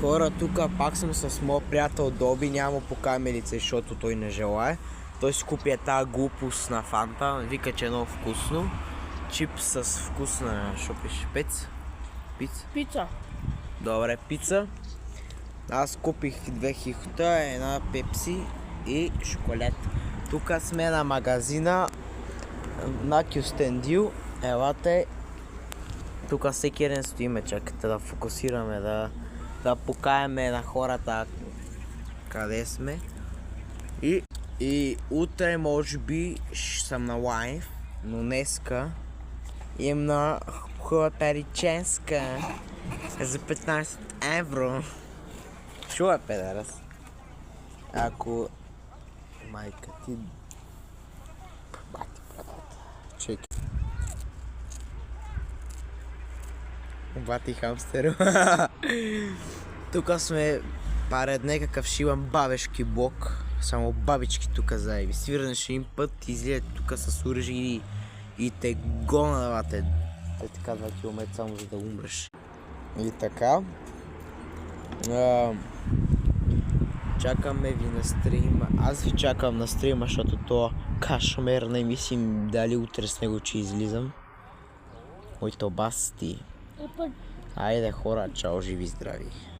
Хора, тук пак съм с моят приятел Доби, няма по камерите, защото той не желае. Той си купи тази глупост на фанта, вика, че е много вкусно. Чип с вкус на, що пише, Пица. Добре, пица. Аз купих 2 хихота, една пепси и шоколад. Тук сме на магазина на Кюстендил. Елате. Тук всеки ден стоиме, чакайте да фокусираме, да покаяме на хората къде сме. И утре може би ще съм на лайв, но днеска имам на хуапериченска за 15 евро. Що е, педарас? Ако... Майка ти... Бати, братата. Чекай. Бати хамстер. Тук сме паред някакъв шиван бабешки блок. Само бабички тук заеби. Свирнеш един път, излизат тук с оръжие и те гонавате. Те така 2 км само за да умреш. И така. Чакаме ви на стрима. Аз ви чакам на стрима, защото то кашмер не мислим дали утре с него, че излизам. Моето басти. Айде хора, чао, живи здрави.